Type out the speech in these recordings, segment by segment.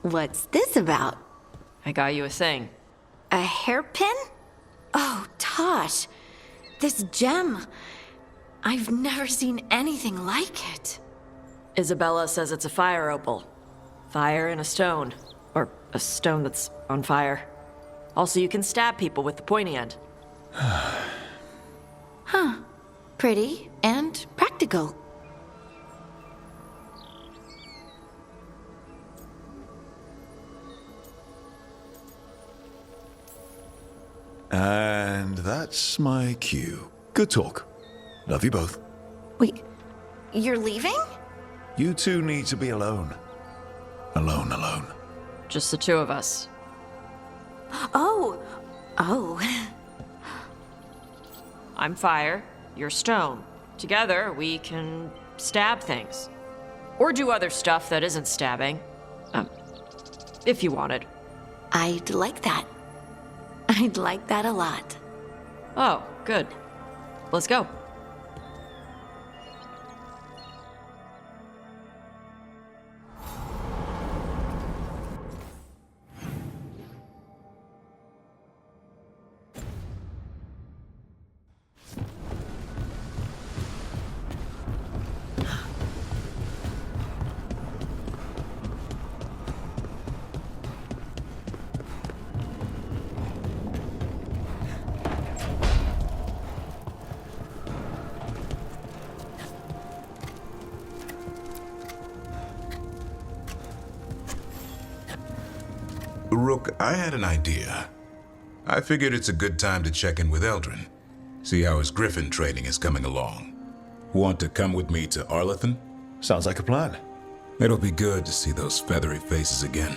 What's this about? I got you a thing. A hairpin? Oh, Tosh. This gem. I've never seen anything like it. Isabella says it's a fire opal. Fire in a stone. Or a stone that's on fire. Also, you can stab people with the pointy end. Huh. Pretty and practical. And that's my cue. Good talk. Love you both. Wait, you're leaving? You two need to be alone. Alone. Just the two of us. Oh. I'm fire, you're stone. Together, we can stab things. Or do other stuff that isn't stabbing. If you wanted. I'd like that. I'd like that a lot. Oh, good. Let's go. Rook, I had an idea. I figured it's a good time to check in with Elgar'nan, see how his griffin training is coming along. Want to come with me to Arlathan? Sounds like a plan. It'll be good to see those feathery faces again.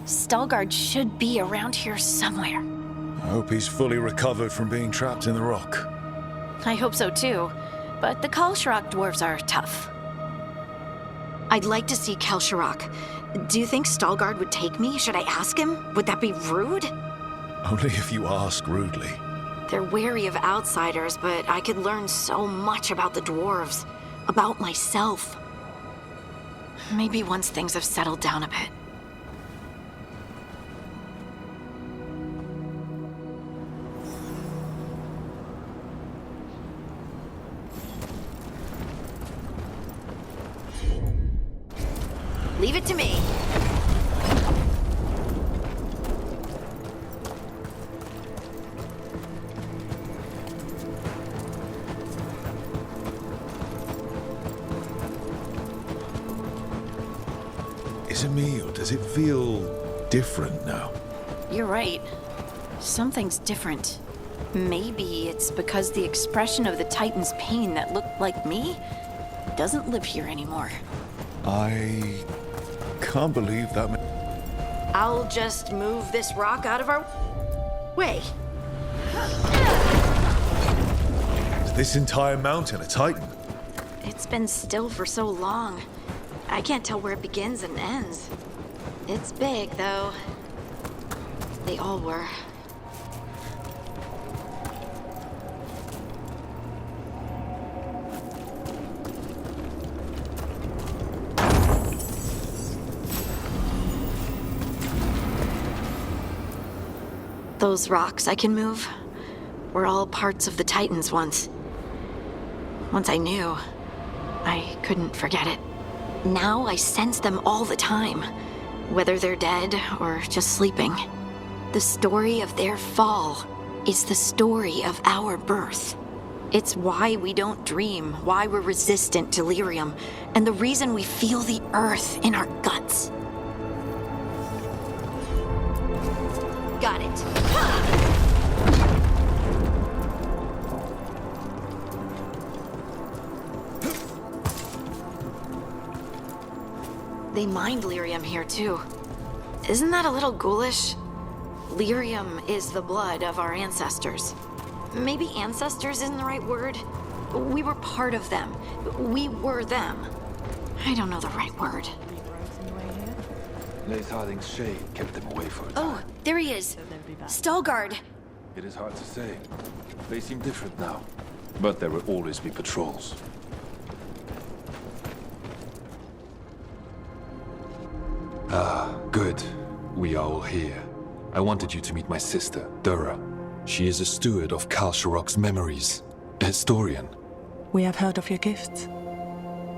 Stalgard should be around here somewhere. I hope he's fully recovered from being trapped in the rock. I hope so too, but the Kalsharok dwarves are tough. I'd like to see Kalsharok. Do you think Stalgard would take me? Should I ask him? Would that be rude? Only if you ask rudely. They're wary of outsiders, but I could learn so much about the dwarves, about myself. Maybe once things have settled down a bit. Leave it to me. Is it me, or does it feel different now? You're right. Something's different. Maybe it's because the expression of the Titan's pain that looked like me doesn't live here anymore. I can't believe that. I'll just move this rock out of our way. Is this entire mountain a Titan? It's been still for so long. I can't tell where it begins and ends. It's big, though. They all were. Those rocks I can move were all parts of the Titans once. Once I knew, I couldn't forget it. Now I sense them all the time, whether they're dead or just sleeping. The story of their fall is the story of our birth. It's why we don't dream, why we're resistant to lyrium, and the reason we feel the earth in our guts. got it. They mined lyrium here too. Isn't that a little ghoulish? Lyrium is the blood of our ancestors. Maybe ancestors isn't the right word. We were part of them. We were them. I don't know the right word. Leitharding's shade kept them away for a time. Oh, there he is. Stalguard. It is hard to say. They seem different now. But there will always be patrols. Ah, good. We are all here. I wanted you to meet my sister, Dura. She is a steward of Khal Sharok's memories. A historian. We have heard of your gifts.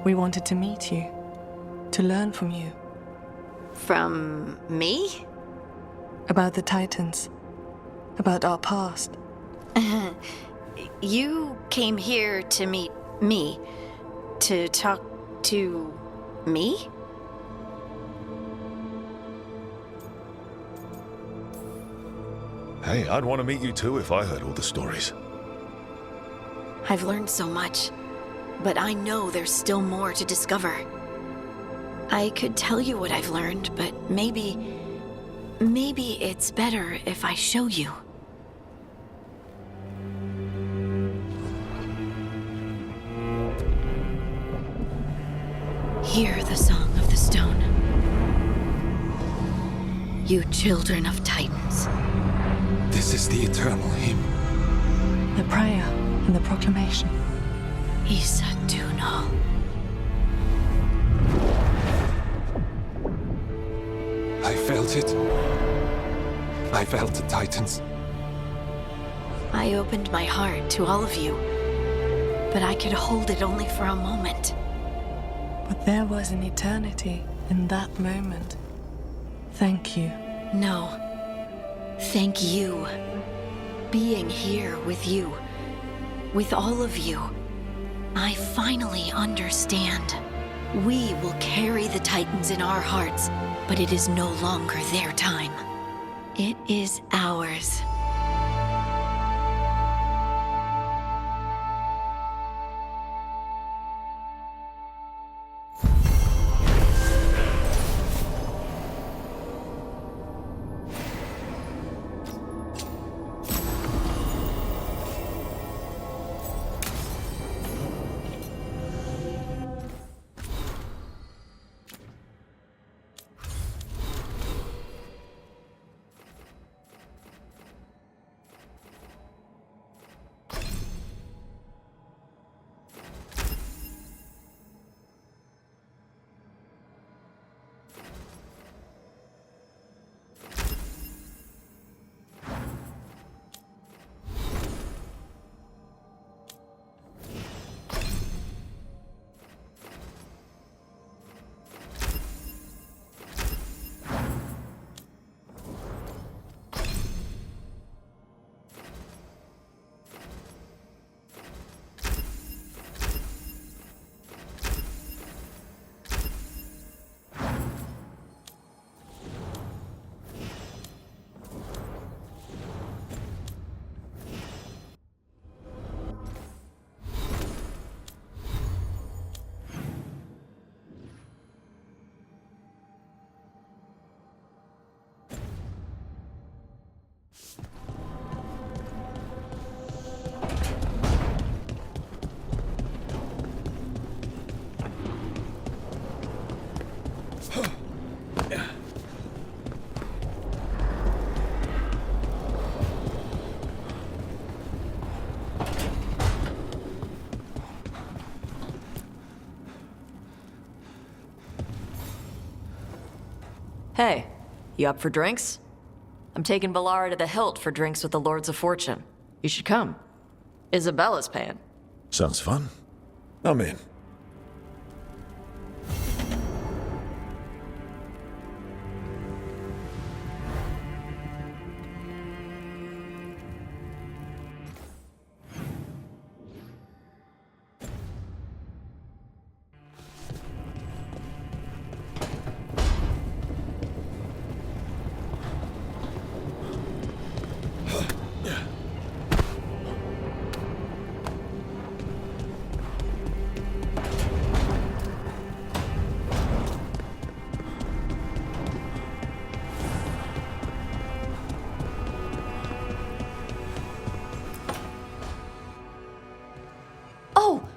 We wanted to meet you. To learn from you. From me? About the Titans. About our past. You came here to meet me. To talk to me? Hey, I'd want to meet you too if I heard all the stories. I've learned so much, but I know there's still more to discover. I could tell you what I've learned, but maybe it's better if I show you. Hear the song of the stone. You children of Titans. This is the eternal hymn. The prayer and the proclamation. Isa Tunal. I felt it. I felt the Titans. I opened my heart to all of you, but I could hold it only for a moment. But there was an eternity in that moment. Thank you. No. Thank you. Being here with you, with all of you, I finally understand. We will carry the Titans in our hearts, but it is no longer their time. It is ours. Hey, you up for drinks? I'm taking Valara to the Hilt for drinks with the Lords of Fortune. You should come. Isabella's paying. Sounds fun. I'm in.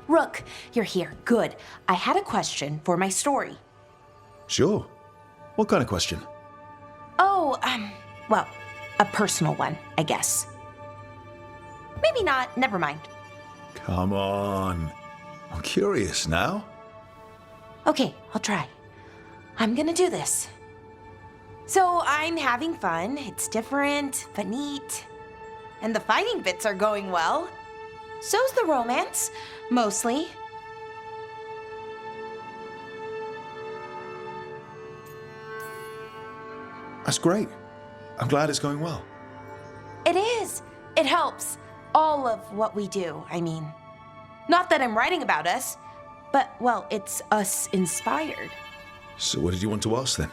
Rook, you're here. Good. I had a question for my story. Sure. What kind of question? Oh, well, a personal one, I guess. Maybe not. Never mind. Come on. I'm curious now. Okay, I'll try. I'm gonna do this. So I'm having fun. It's different, but neat. And the fighting bits are going well. So's the romance, mostly. That's great. I'm glad it's going well. It is. It helps. All of what we do, I mean. Not that I'm writing about us, but, well, it's us inspired. So what did you want to ask then?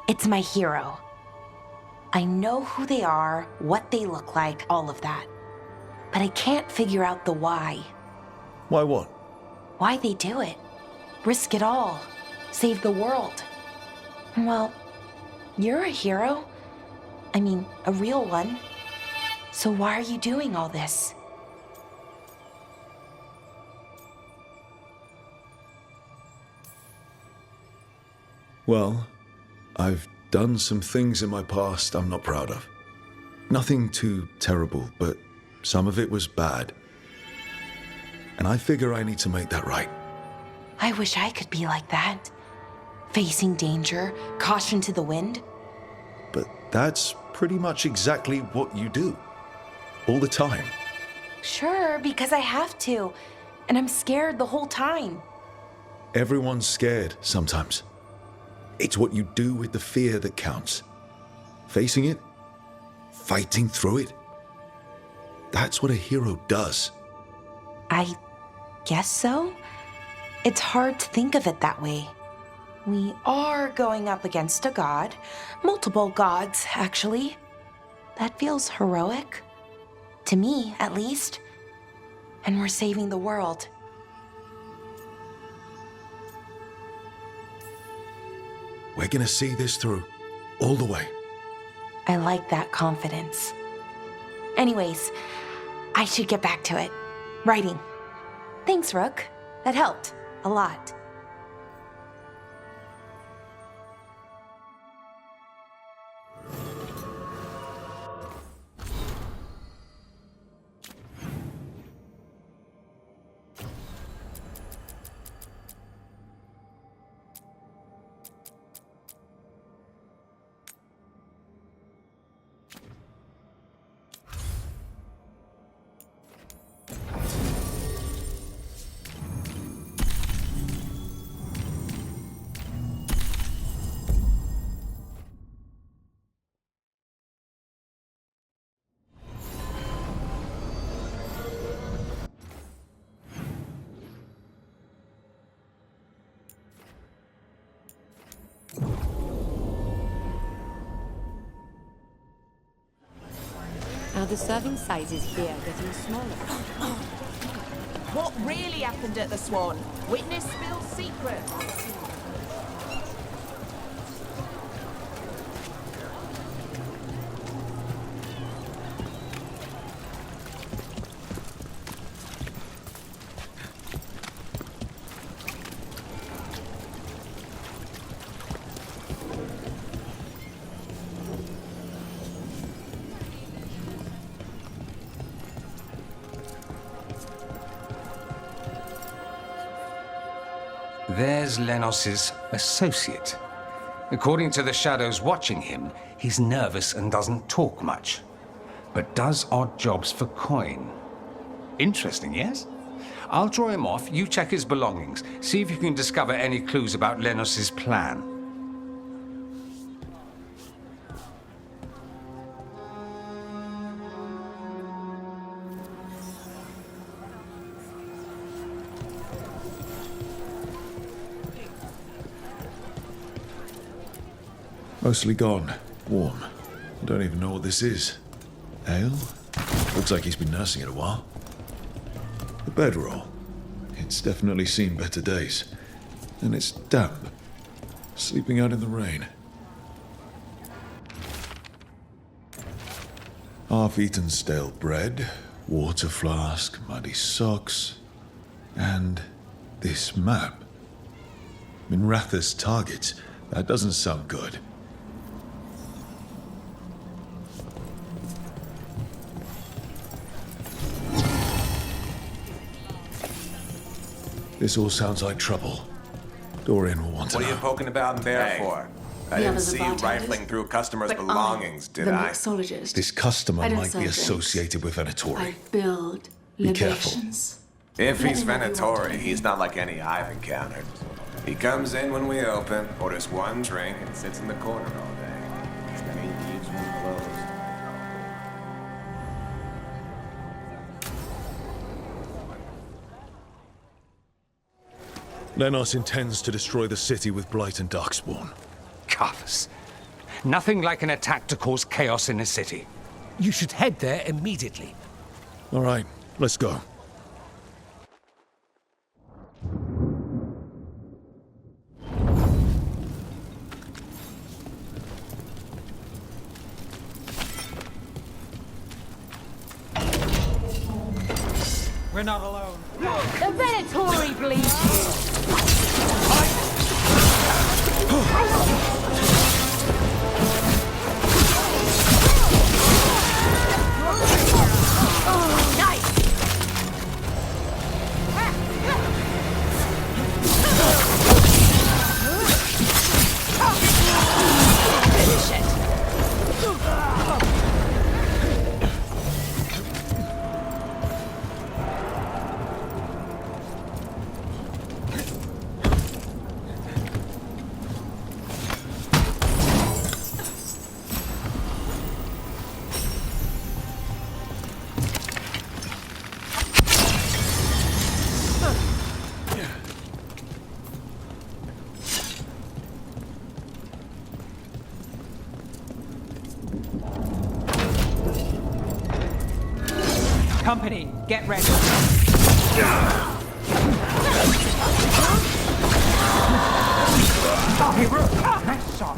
It's my hero. I know who they are, what they look like, all of that. But I can't figure out the why. Why what? Why they do it. Risk it all. Save the world. Well, you're a hero. I mean, a real one. So why are you doing all this? Well, I've done some things in my past I'm not proud of. Nothing too terrible, but some of it was bad. And I figure I need to make that right. I wish I could be like that. Facing danger, caution to the wind. But that's pretty much exactly what you do. All the time. Sure, because I have to. And I'm scared the whole time. Everyone's scared sometimes. It's what you do with the fear that counts. Facing it, fighting through it. That's what a hero does. I guess so. It's hard to think of it that way. We are going up against a god. Multiple gods, actually. That feels heroic. To me, at least. And we're saving the world. We're gonna see this through, all the way. I like that confidence. Anyways, I should get back to it. Writing. Thanks, Rook. That helped. A lot. Now the serving sizes here are getting smaller. What really happened at the Swan? Witness spills secret. There's Lenos's associate. According to the shadows watching him, he's nervous and doesn't talk much, but does odd jobs for coin. Interesting, yes? I'll draw him off, you check his belongings, see if you can discover any clues about Lenos's plan. Mostly gone. Warm. I don't even know what this is. Ale? Looks like he's been nursing it a while. The bedroll. It's definitely seen better days. And it's damp. Sleeping out in the rain. Half-eaten stale bread, water flask, muddy socks. And this map. Minratha's targets. That doesn't sound good. This all sounds like trouble. Dorian will want to What are you know. poking about in there for? I didn't others are see you bartenders, rifling through customers' but belongings, did the I? mixologist. This customer I don't might sell be drinks. associated with Venatori. I build Be careful. libations. If he's Let me know if you want Venatori, he's not like any I've encountered. He comes in when we open, orders one drink, and sits in the corner all day. Then he leaves when closed. Lenos intends to destroy the city with Blight and Darkspawn. Carthus. Nothing like an attack to cause chaos in a city. You should head there immediately. All right, let's go. We're not alone. The Venatori bleeds you! Oh, nice! Finish it! Company, get ready. Hey, Rook! Nice shot!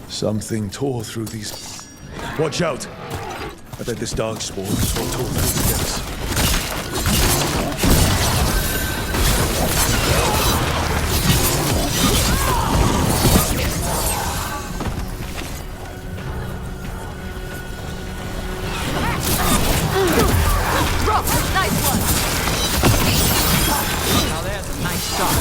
Something tore through these. Watch out! I bet this Darkspawn is what tore through the gates. Rook, nice one! Now there's a nice shot.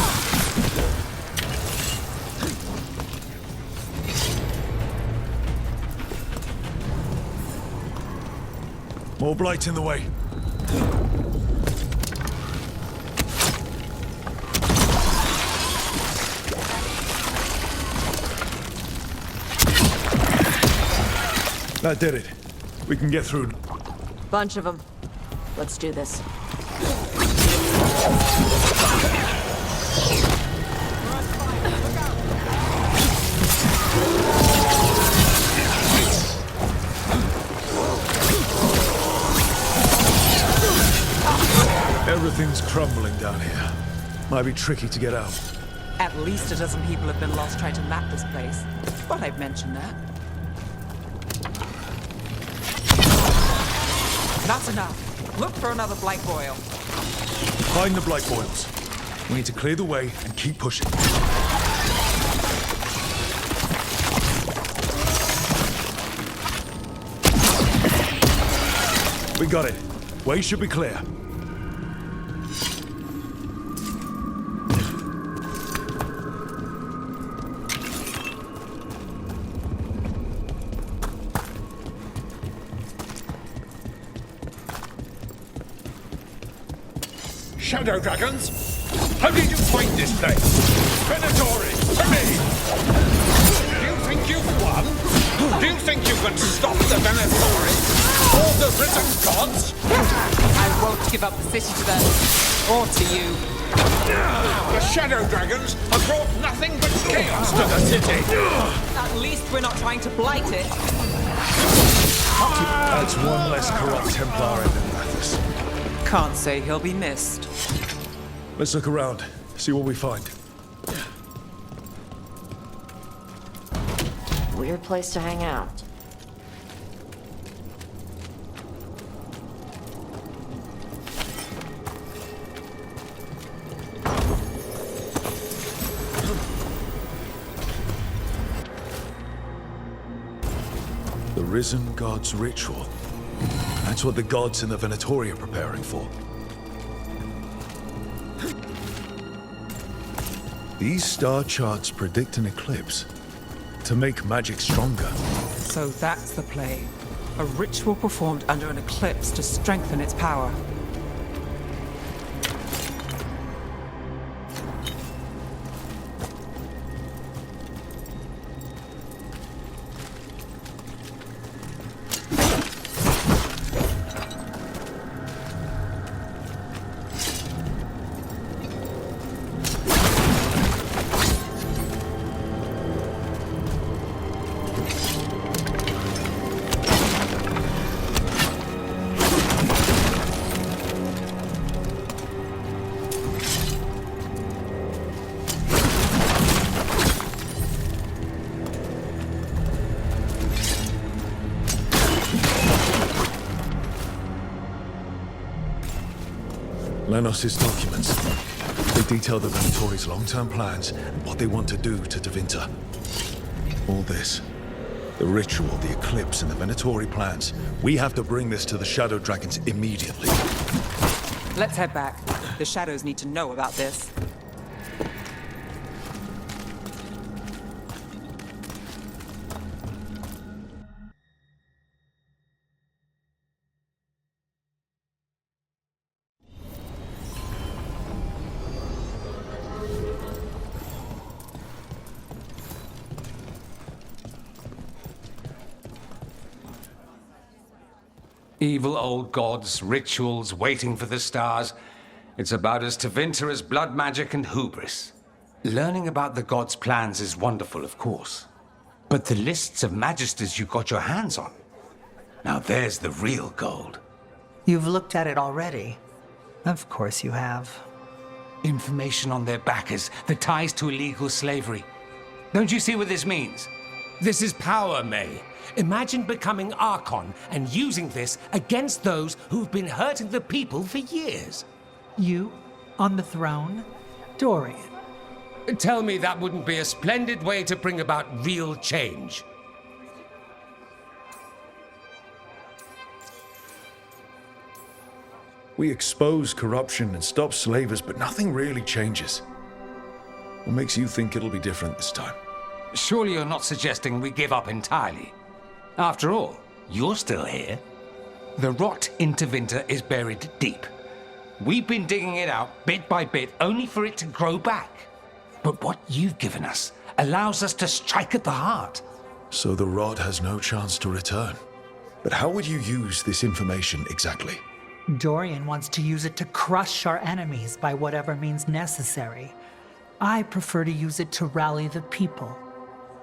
More Blight in the way. That did it. We can get through. Bunch of them. Let's do this. Everything's crumbling down here. Might be tricky to get out. At least a dozen people have been lost trying to map this place. Thought I'd mention that. That's enough. Look for another Blight boil. Find the Blight boils. We need to clear the way and keep pushing. We got it. Way should be clear. Shadow dragons? How did you find this place? Venatori, hurry! Do you think you've won? Do you think you can stop the Venatori? Or the risen gods? I won't give up the city to them. Or to you. The shadow dragons have brought nothing but chaos to the city. At least we're not trying to blight it. That's one less corrupt Templar in Thedas. Can't say he'll be missed. Let's look around, see what we find. Weird place to hang out. The Risen God's ritual. That's what the gods in the Venatori are preparing for. These star charts predict an eclipse to make magic stronger. So that's the play. A ritual performed under an eclipse to strengthen its power. Lanos' documents. They detail the Venatori's long-term plans and what they want to do to Tevinter. All this, the ritual, the eclipse, and the Venatori plans. We have to bring this to the Shadow Dragons immediately. Let's head back. The Shadows need to know about this. Evil old gods, rituals, waiting for the stars. It's about as Tevinter as blood magic and hubris. Learning about the gods' plans is wonderful, of course. But the lists of magisters you got your hands on, now there's the real gold. You've looked at it already. Of course you have. Information on their backers, the ties to illegal slavery. Don't you see what this means? This is power, May. Imagine becoming Archon and using this against those who've been hurting the people for years. You? On the throne? Dorian. Tell me that wouldn't be a splendid way to bring about real change. We expose corruption and stop slavers, but nothing really changes. What makes you think it'll be different this time? Surely you're not suggesting we give up entirely. After all, you're still here. The rot in Tevinter is buried deep. We've been digging it out bit by bit, only for it to grow back. But what you've given us allows us to strike at the heart. So the rot has no chance to return. But how would you use this information exactly? Dorian wants to use it to crush our enemies by whatever means necessary. I prefer to use it to rally the people.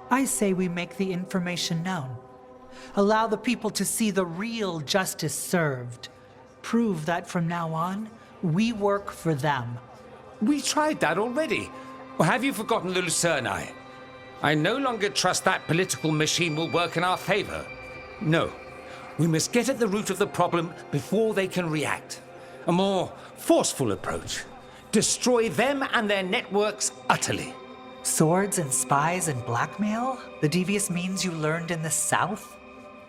I say we make the information known. Allow the people to see the real justice served. Prove that from now on, we work for them. We tried that already. Or have you forgotten the Lucerni? I no longer trust that political machine will work in our favor. No. We must get at the root of the problem before they can react. A more forceful approach. Destroy them and their networks utterly. Swords and spies and blackmail? The devious means you learned in the South?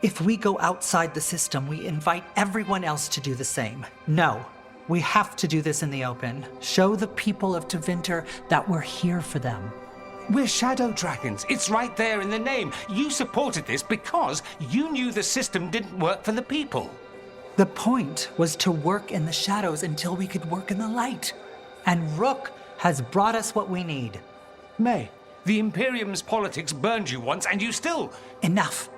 If we go outside the system, we invite everyone else to do the same. No, we have to do this in the open. Show the people of Tevinter that we're here for them. We're shadow dragons. It's right there in the name. You supported this because you knew the system didn't work for the people. The point was to work in the shadows until we could work in the light. And Rook has brought us what we need. May, the Imperium's politics burned you once and you still... Enough.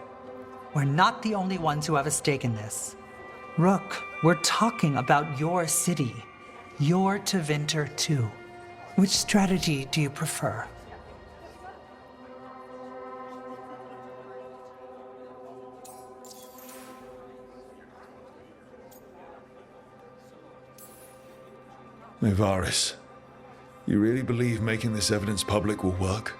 We're not the only ones who have a stake in this. Rook, we're talking about your city. Your Tevinter too. Which strategy do you prefer? Varric, you really believe making this evidence public will work?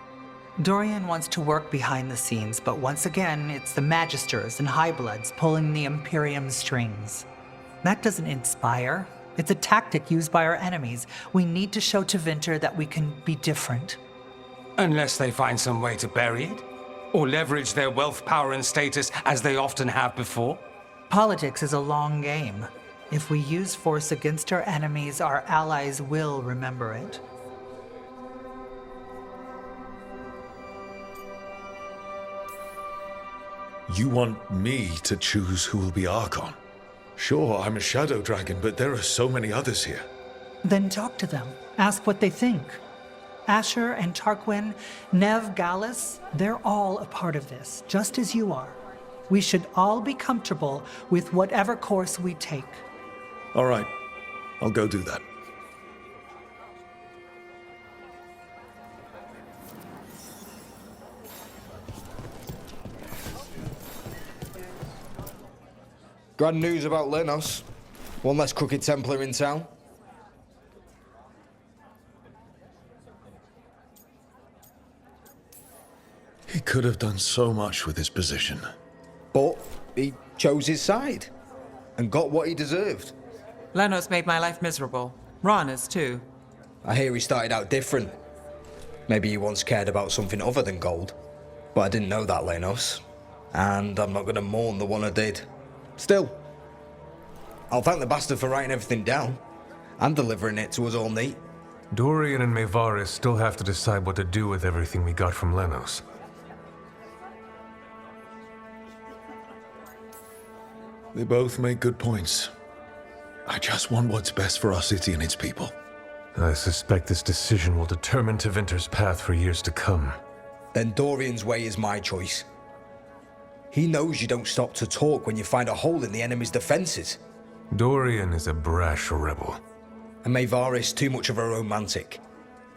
Dorian wants to work behind the scenes, but once again, it's the Magisters and Highbloods pulling the Imperium's strings. That doesn't inspire. It's a tactic used by our enemies. We need to show Tevinter that we can be different. Unless they find some way to bury it? Or leverage their wealth, power, and status as they often have before? Politics is a long game. If we use force against our enemies, our allies will remember it. You want me to choose who will be Archon? Sure, I'm a shadow dragon, but there are so many others here. Then talk to them. Ask what they think. Asher and Tarquin, Nev, Gallus, they're all a part of this, just as you are. We should all be comfortable with whatever course we take. All right, I'll go do that. Grand news about Lenos. One less crooked Templar in town. He could have done so much with his position. But he chose his side and got what he deserved. Lenos made my life miserable. Rana's too. I hear he started out different. Maybe he once cared about something other than gold. But I didn't know that, Lenos. And I'm not going to mourn the one I did. Still, I'll thank the bastard for writing everything down and delivering it to us all neat. Dorian and Varric still have to decide what to do with everything we got from Lenos. They both make good points. I just want what's best for our city and its people. I suspect this decision will determine Tevinter's path for years to come. Then Dorian's way is my choice. He knows you don't stop to talk when you find a hole in the enemy's defenses. Dorian is a brash rebel. And Varric too much of a romantic.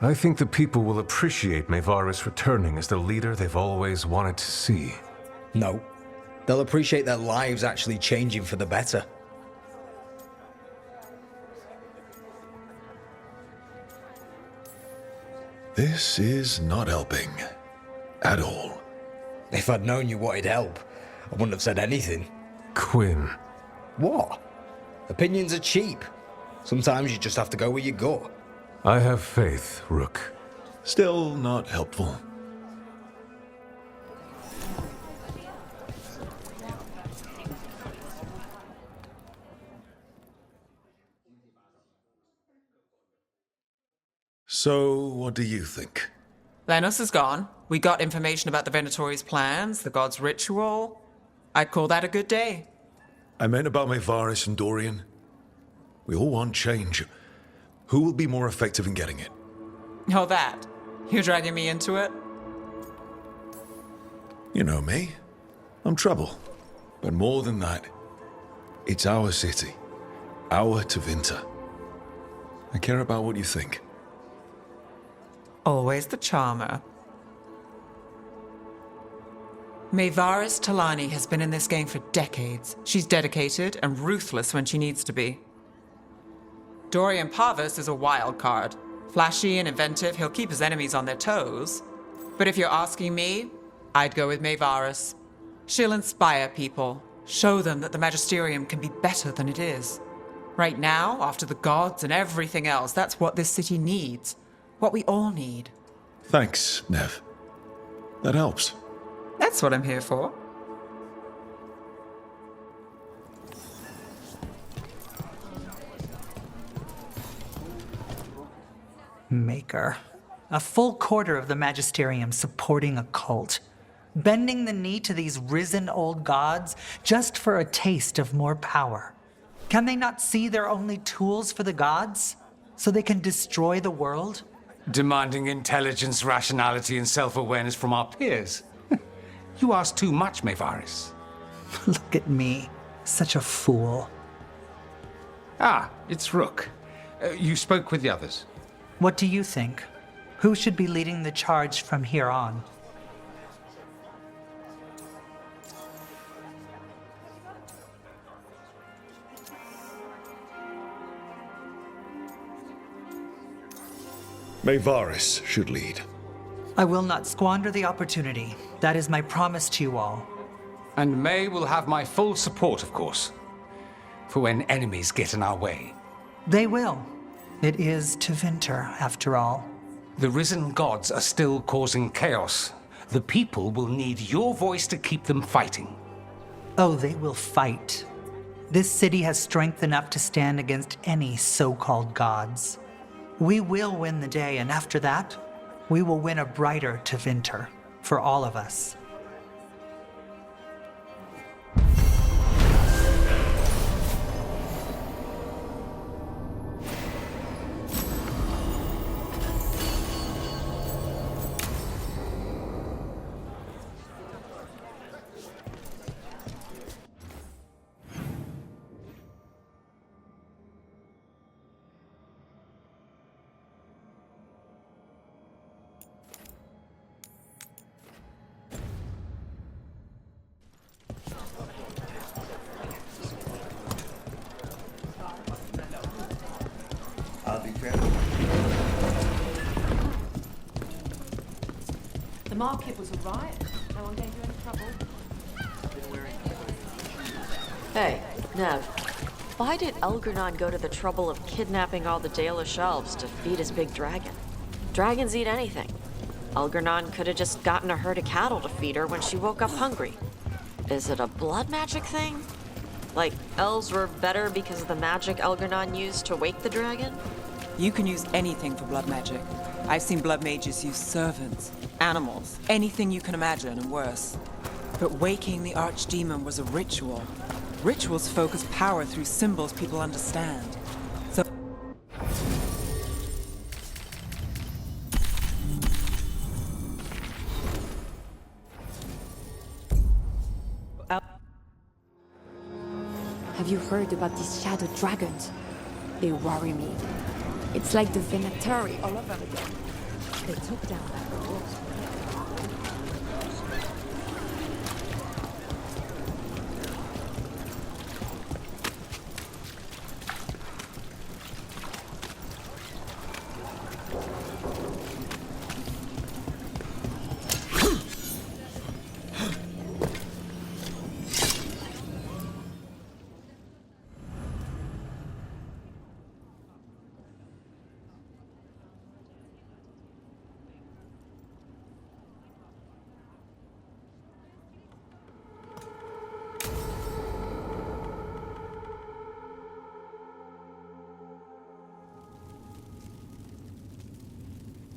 I think the people will appreciate Varric returning as the leader they've always wanted to see. No. They'll appreciate their lives actually changing for the better. This is not helping. At all. If I'd known you wanted help, I wouldn't have said anything. Quinn. What? Opinions are cheap. Sometimes you just have to go where you go. I have faith, Rook. Still not helpful. So, what do you think? Lenos is gone. We got information about the Venatori's plans, the god's ritual. I'd call that a good day. I meant about Varric and Dorian. We all want change. Who will be more effective in getting it? Oh, that. You're dragging me into it? You know me. I'm trouble. But more than that, it's our city. Our Tevinter. I care about what you think. Always the charmer. Varric Tellani has been in this game for decades. She's dedicated and ruthless when she needs to be. Dorian Parvis is a wild card. Flashy and inventive, he'll keep his enemies on their toes. But if you're asking me, I'd go with Varric. She'll inspire people, show them that the Magisterium can be better than it is. Right now, after the gods and everything else, that's what this city needs. What we all need. Thanks, Nev. That helps. That's what I'm here for. Maker. A full quarter of the Magisterium supporting a cult. Bending the knee to these risen old gods just for a taste of more power. Can they not see they're only tools for the gods? So they can destroy the world? Demanding intelligence, rationality, and self-awareness from our peers. You ask too much, Mevaris. Look at me. Such a fool. Ah, it's Rook. You spoke with the others. What do you think? Who should be leading the charge from here on? Mevaris should lead. I will not squander the opportunity. That is my promise to you all. And May will have my full support, of course, for when enemies get in our way. They will. It is Tevinter, after all. The risen gods are still causing chaos. The people will need your voice to keep them fighting. Oh, they will fight. This city has strength enough to stand against any so-called gods. We will win the day, and after that, we will win a brighter Tevinter for all of us. The market was a riot. No one gave you any trouble. Hey, Nev. Why did Elgar'nan go to the trouble of kidnapping all the Dalish elves to feed his big dragon? Dragons eat anything. Elgar'nan could have just gotten a herd of cattle to feed her when she woke up hungry. Is it a blood magic thing? Like, elves were better because of the magic Elgar'nan used to wake the dragon? You can use anything for blood magic. I've seen blood mages use servants, animals, anything you can imagine and worse. But waking the archdemon was a ritual. Rituals focus power through symbols people understand. So Have you heard about these shadow dragons? They worry me. It's like the Venatari all over again. They took down that girl.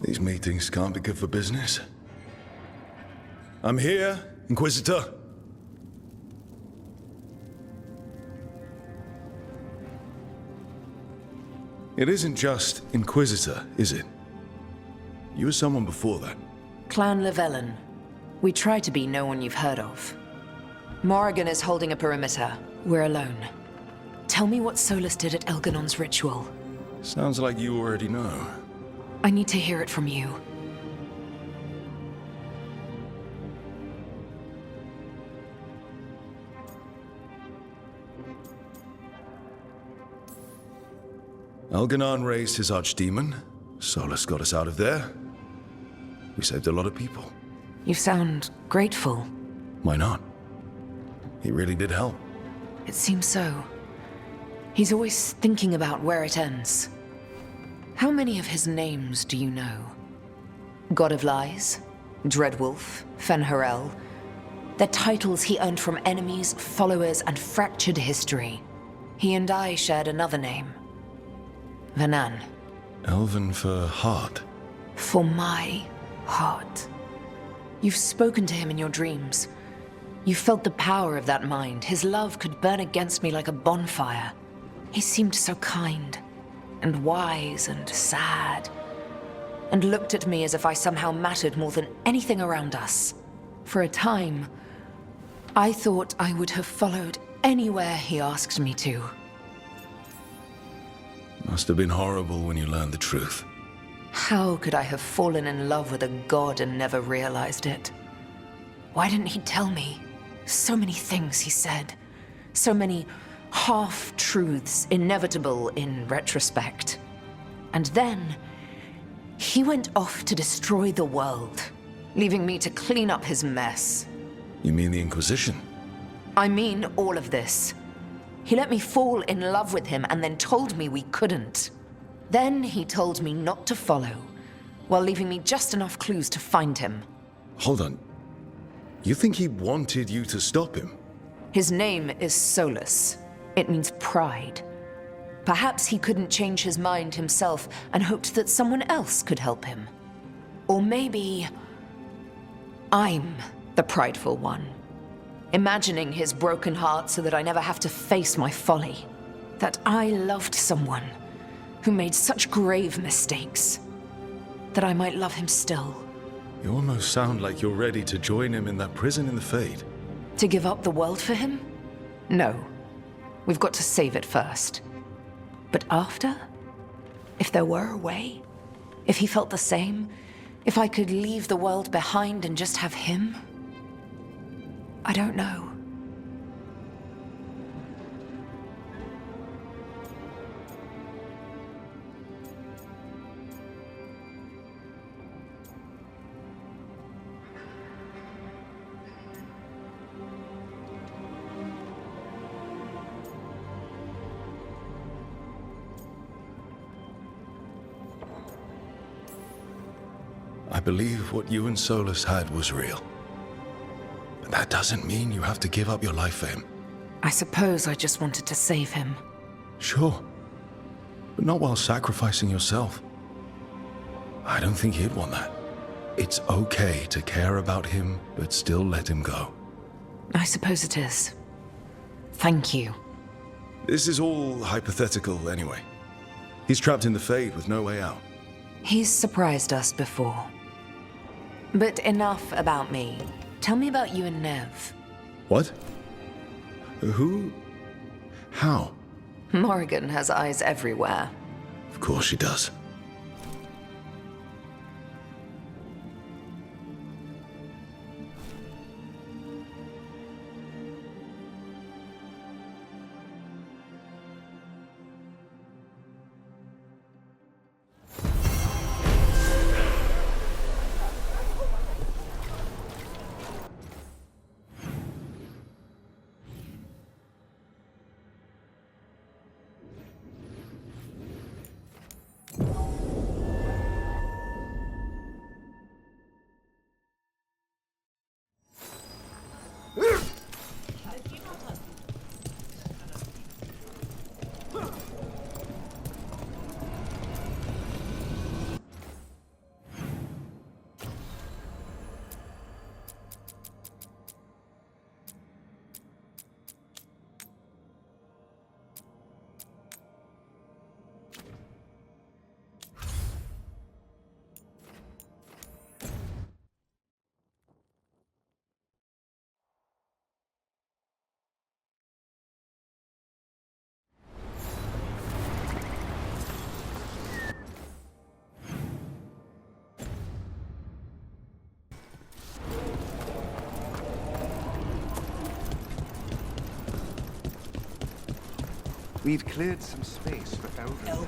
These meetings can't be good for business. I'm here, Inquisitor. It isn't just Inquisitor, is it? You were someone before that. Clan Llewellyn. We try to be no one you've heard of. Morrigan is holding a perimeter. We're alone. Tell me what Solas did at Elgar'nan's ritual. Sounds like you already know. I need to hear it from you. Elgar'nan raised his archdemon. Solas got us out of there. We saved a lot of people. You sound grateful. Why not? He really did help. It seems so. He's always thinking about where it ends. How many of his names do you know? God of Lies, Dreadwolf, Fen'Harel. They're titles he earned from enemies, followers, and fractured history. He and I shared another name. Vanan. Elven for heart. For my heart. You've spoken to him in your dreams. You felt the power of that mind. His love could burn against me like a bonfire. He seemed so kind, and wise, and sad, and looked at me as if I somehow mattered more than anything around us. For a time, I thought I would have followed anywhere he asked me to. Must have been horrible when you learned the truth. How could I have fallen in love with a god and never realized it? Why didn't he tell me? So many things he said. So many half-truths, inevitable in retrospect. And then, he went off to destroy the world, leaving me to clean up his mess. You mean the Inquisition? I mean all of this. He let me fall in love with him and then told me we couldn't. Then he told me not to follow, while leaving me just enough clues to find him. Hold on. You think he wanted you to stop him? His name is Solas. It means pride. Perhaps he couldn't change his mind himself and hoped that someone else could help him. Or maybe I'm the prideful one, imagining his broken heart so that I never have to face my folly. That I loved someone who made such grave mistakes, that I might love him still. You almost sound like you're ready to join him in that prison in the Fade. To give up the world for him? No. We've got to save it first. But after? If there were a way? If he felt the same? If I could leave the world behind and just have him? I don't know. I believe what you and Solas had was real. But that doesn't mean you have to give up your life for him. I suppose I just wanted to save him. Sure. But not while sacrificing yourself. I don't think he'd want that. It's okay to care about him, but still let him go. I suppose it is. Thank you. This is all hypothetical anyway. He's trapped in the Fade with no way out. He's surprised us before. But enough about me. Tell me about you and Nev. What? Who? How? Morrigan has eyes everywhere. Of course she does. We've cleared some space for Elgar'nan.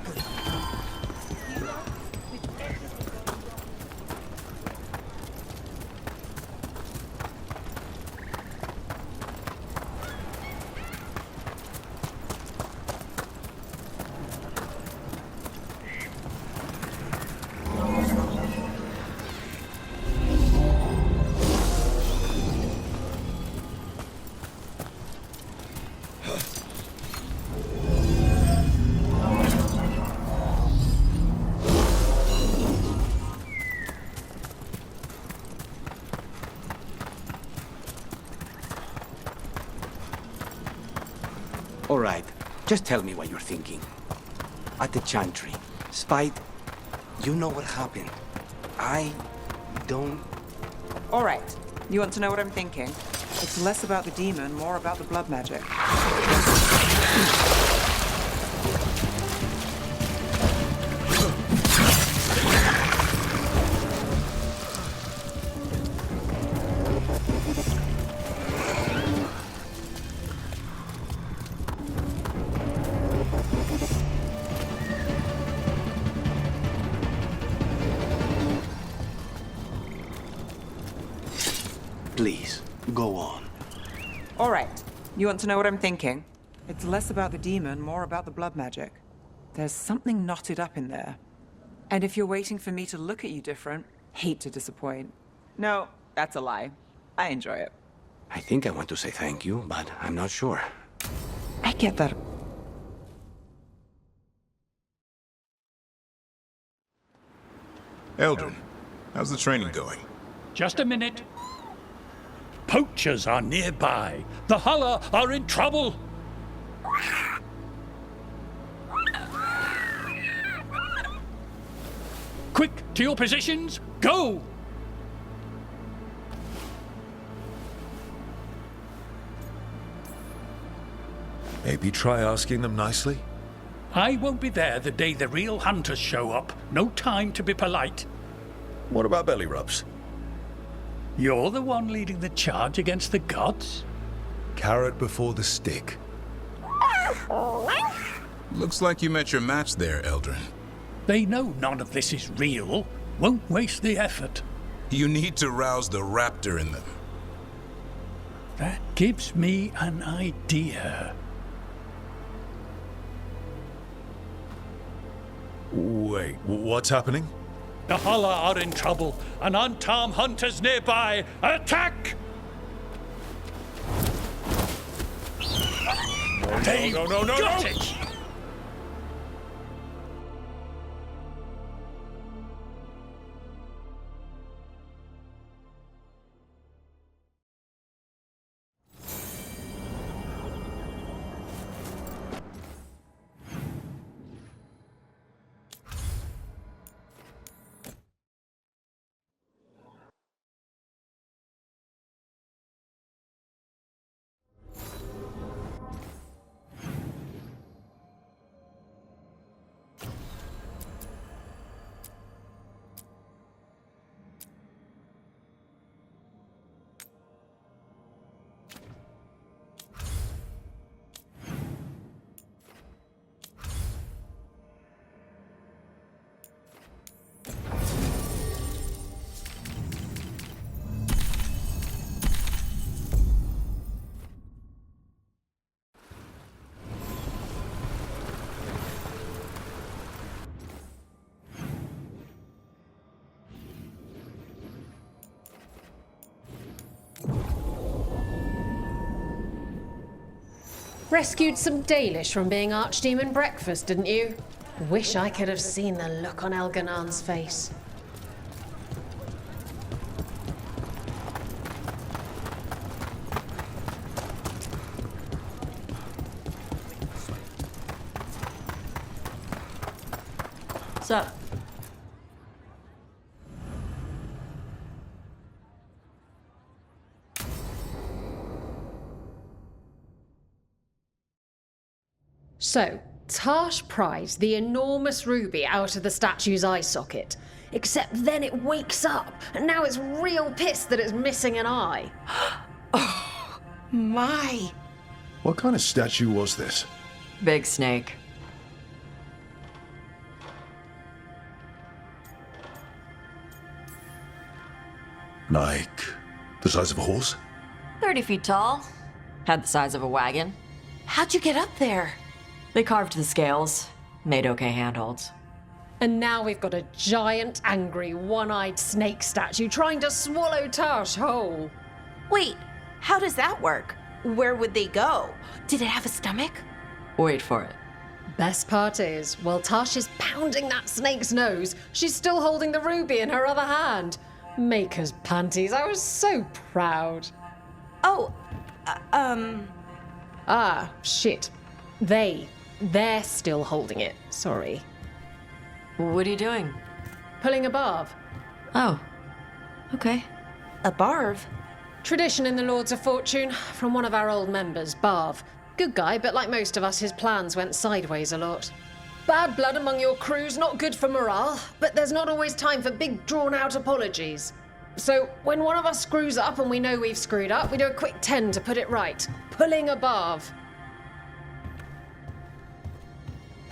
Just tell me what you're thinking. At the chantry, Spite, you know what happened. I don't... All right. You want to know what I'm thinking? It's less about the demon, more about the blood magic. Please, go on. All right. You want to know what I'm thinking? It's less about the demon, more about the blood magic. There's something knotted up in there. And if you're waiting for me to look at you different, hate to disappoint. No, that's a lie. I enjoy it. I think I want to say thank you, but I'm not sure. I get that. Eldrin, how's the training going? Just a minute. Poachers are nearby. The Hulla are in trouble. Quick, to your positions. Go! Maybe try asking them nicely? I won't be there the day the real hunters show up. No time to be polite. What about belly rubs? You're the one leading the charge against the gods? Carrot before the stick. Looks like you met your match there, Eldrin. They know none of this is real. Won't waste the effort. You need to rouse the raptor in them. That gives me an idea. Wait, what's happening? The Hulla are in trouble. An unarmed hunters nearby. Attack! They got it! Rescued some Dalish from being Archdemon breakfast, didn't you? Wish I could have seen the look on Elgar'nan's face. So, Tarsh pries the enormous ruby out of the statue's eye socket. Except then it wakes up, and now it's real pissed that it's missing an eye. Oh, my. What kind of statue was this? big snake. Like the size of a horse? 30 feet tall. Had the size of a wagon. How'd you get up there? They carved the scales. Made okay handholds. And now we've got a giant, angry, one-eyed snake statue trying to swallow Tarsh whole. Wait, how does that work? Where would they go? Did it have a stomach? Wait for it. Best part is, while Tarsh is pounding that snake's nose, she's still holding the ruby in her other hand. Maker's panties, I was so proud. Oh, Ah, shit. They're still holding it. Sorry. What are you doing? Pulling a barv. Oh. Okay. A barv? Tradition in the Lords of Fortune, from one of our old members, Barv. Good guy, but like most of us, his plans went sideways a lot. Bad blood among your crew's not good for morale, but there's not always time for big, drawn-out apologies. So, when one of us screws up and we know we've screwed up, we do a quick 10 to put it right. Pulling a barv.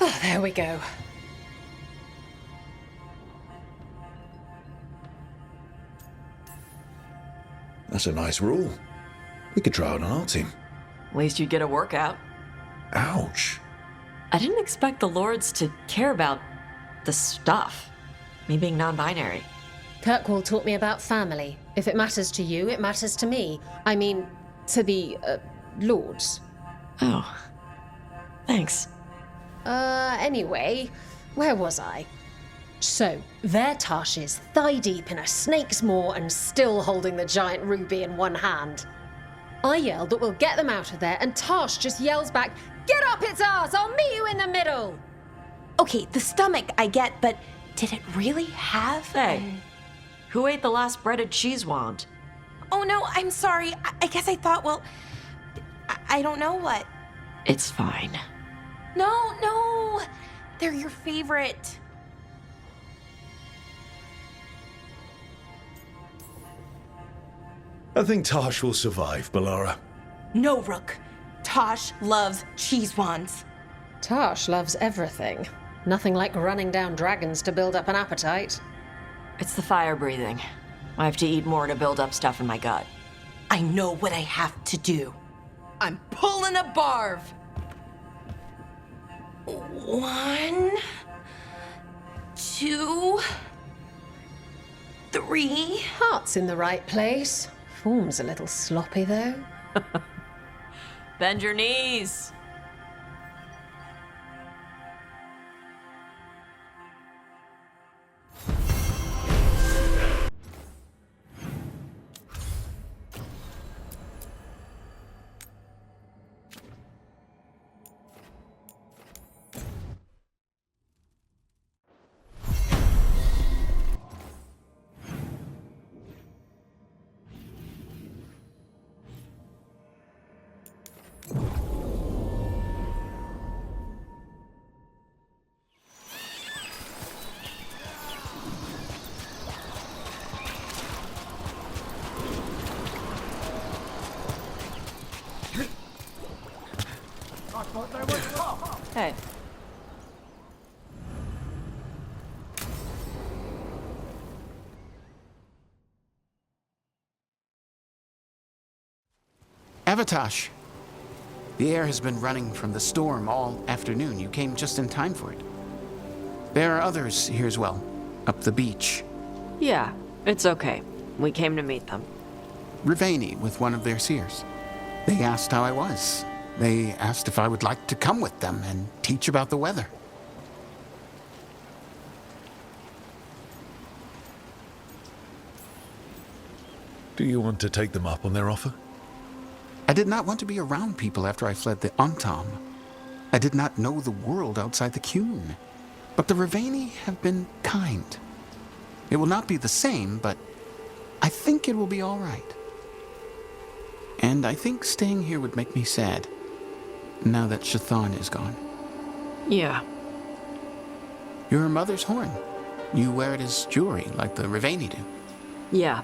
Oh, there we go. That's a nice rule. We could try it on our team. At least you'd get a workout. Ouch. I didn't expect the Lords to care about the stuff. Me being non-binary. Kirkwall taught me about family. If it matters to you, it matters to me. I mean, to the, Lords. Oh. Thanks. Anyway, where was I? So, there Tash is, thigh-deep in a snake's maw and still holding the giant ruby in one hand. I yell that we'll get them out of there, and Tash just yells back, "Get up its arse! I'll meet you in the middle!" Okay, the stomach I get, but did it really have... Hey, who ate the last breaded cheese wand? Oh no, I'm sorry. I guess I thought, well... I don't know what. It's fine. No! They're your favorite. I think Tash will survive, Balara. No, Rook. Tosh loves cheese wands. Tash loves everything. Nothing like running down dragons to build up an appetite. It's the fire breathing. I have to eat more to build up stuff in my gut. I know what I have to do. I'm pulling a barv. 1, 2, 3. Heart's in the right place. Form's a little sloppy, though. Bend your knees. Hey. Avatash. The air has been running from the storm all afternoon. You came just in time for it. There are others here as well, up the beach. Yeah, it's okay. We came to meet them. Rivaini with one of their seers. They asked how I was. They asked if I would like to come with them and teach about the weather. Do you want to take them up on their offer? I did not want to be around people after I fled the Antam. I did not know the world outside the Qun. But the Rivaini have been kind. It will not be the same, but I think it will be all right. And I think staying here would make me sad, now that Shathan is gone. Yeah. Your mother's horn. You wear it as jewelry, like the Rivaini do. Yeah.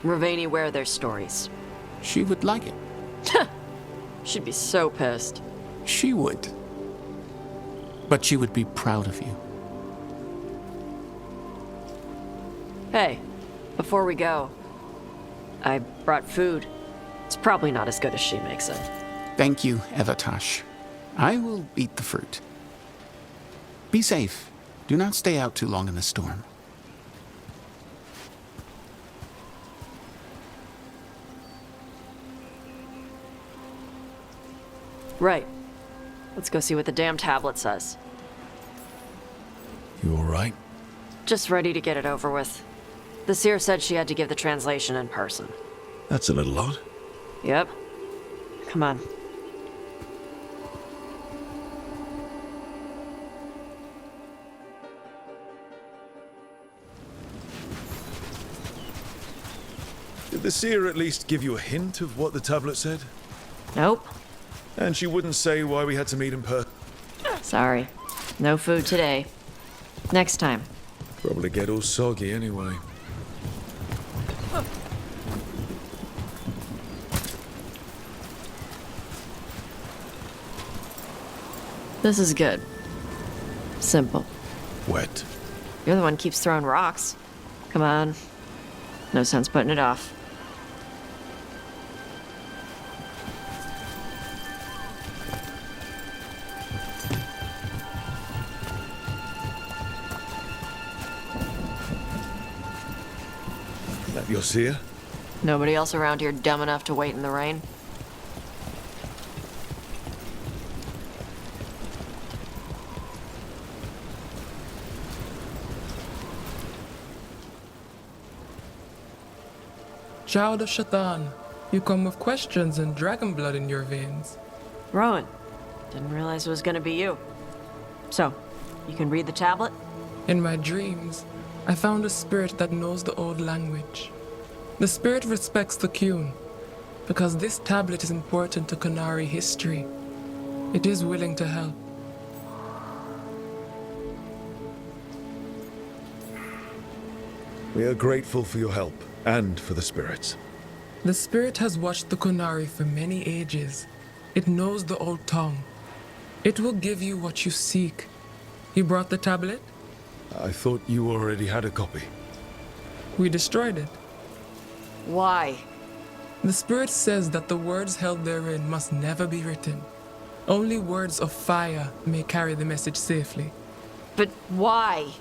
Rivaini wear their stories. She would like it. She'd be so pissed. She would. But she would be proud of you. Hey, before we go, I brought food. It's probably not as good as she makes it. Thank you, Avatash. I will eat the fruit. Be safe. Do not stay out too long in the storm. Right. Let's go see what the damn tablet says. You all right? Just ready to get it over with. The seer said she had to give the translation in person. That's a little odd. Yep. Come on. Did the seer at least give you a hint of what the tablet said? Nope. And she wouldn't say why we had to meet in person? Sorry. No food today. Next time. Probably get all soggy anyway. This is good. Simple. Wet. You're the one who keeps throwing rocks. Come on. No sense putting it off. That your seer? Nobody else around here dumb enough to wait in the rain? Child of Shaitan, you come with questions and dragon blood in your veins. Rowan, didn't realize it was gonna be you. So, you can read the tablet? In my dreams, I found a spirit that knows the old language. The spirit respects the Qun, because this tablet is important to Qunari history. It is willing to help. We are grateful for your help, and for the spirits. The spirit has watched the Qunari for many ages. It knows the old tongue. It will give you what you seek. You brought the tablet? I thought you already had a copy. We destroyed it. Why? The spirit says that the words held therein must never be written. Only words of fire may carry the message safely. But why?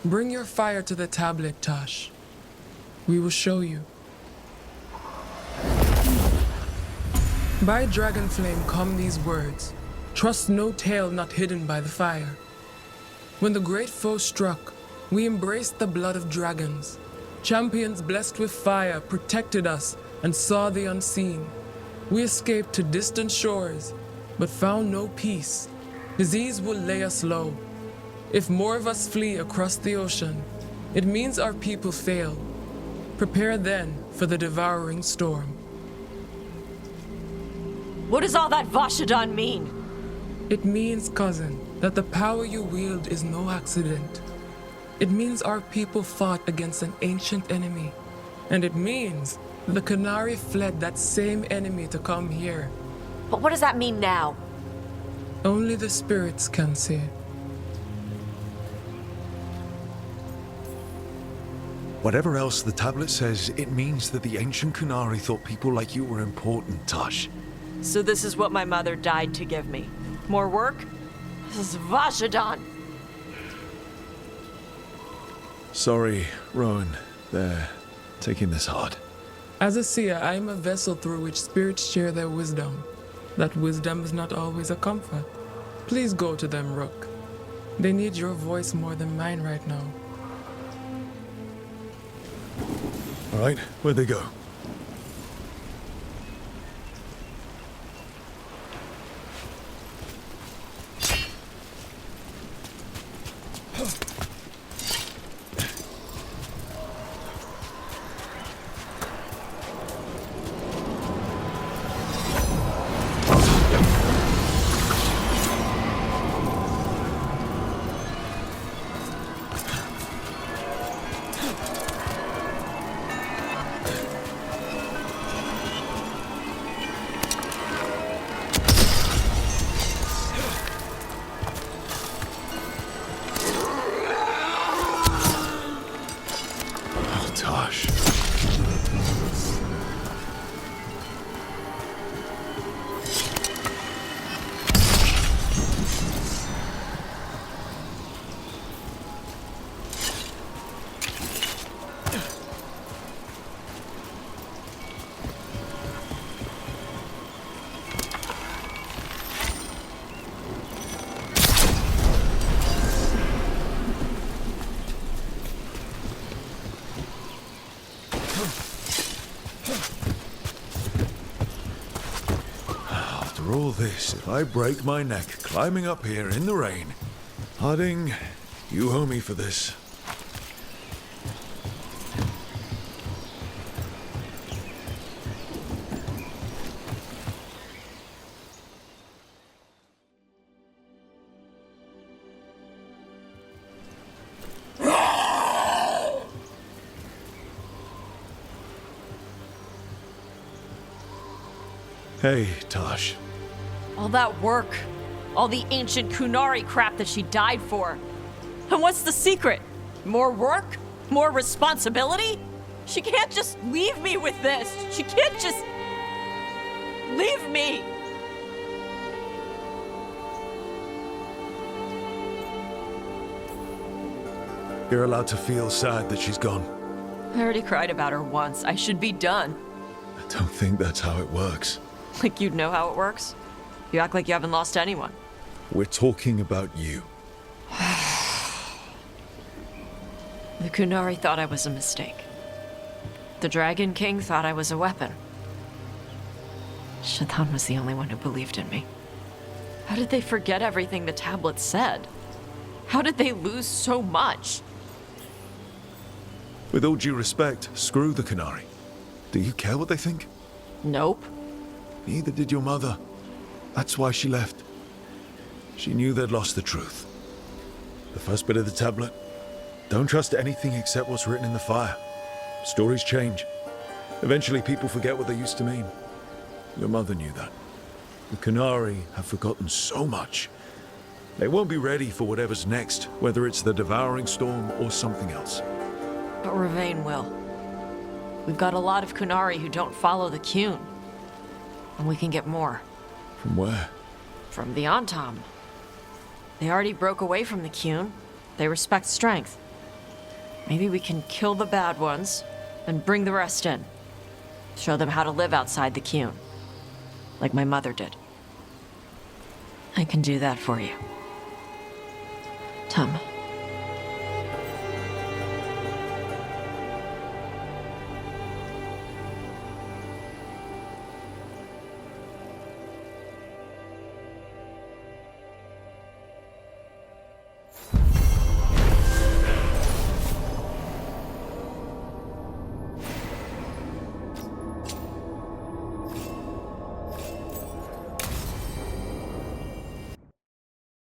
Bring your fire to the tablet, Tosh. We will show you. By dragon flame come these words. Trust no tale not hidden by the fire. When the great foe struck, we embraced the blood of dragons. Champions blessed with fire protected us and saw the unseen. We escaped to distant shores, but found no peace. Disease will lay us low. If more of us flee across the ocean, it means our people fail. Prepare then for the devouring storm. What does all that Vashadan mean? It means, cousin, that the power you wield is no accident. It means our people fought against an ancient enemy. And it means the Qunari fled that same enemy to come here. But what does that mean now? Only the spirits can say. Whatever else the tablet says, it means that the ancient Qunari thought people like you were important, Tosh. So this is what my mother died to give me. More work? This is Vashadan. Sorry, Rowan. They're taking this hard. As a seer, I am a vessel through which spirits share their wisdom. That wisdom is not always a comfort. Please go to them, Rook. They need your voice more than mine right now. All right, where'd they go? After all this, if I break my neck climbing up here in the rain, Harding, you owe me for this. Hey, Tosh. All that work, all the ancient Kunari crap that she died for. And what's the secret? More work? More responsibility? She can't just leave me with this. She can't just leave me. You're allowed to feel sad that she's gone. I already cried about her once. I should be done. I don't think that's how it works. Like you'd know how it works? You act like you haven't lost anyone. We're talking about you. The Kunari thought I was a mistake. The Dragon King thought I was a weapon. Shaitan was the only one who believed in me. How did they forget everything the tablets said? How did they lose so much? With all due respect, screw the Kunari. Do you care what they think? Nope. Neither did your mother. That's why she left. She knew they'd lost the truth. The first bit of the tablet. Don't trust anything except what's written in the fire. Stories change. Eventually people forget what they used to mean. Your mother knew that. The Kunari have forgotten so much. They won't be ready for whatever's next, whether it's the devouring storm or something else. But Ravain will. We've got a lot of Kunari who don't follow the Qun. And we can get more. From where? From the Antam. They already broke away from the Qun. They respect strength. Maybe we can kill the bad ones and bring the rest in. Show them how to live outside the Qun. Like my mother did. I can do that for you. Tom.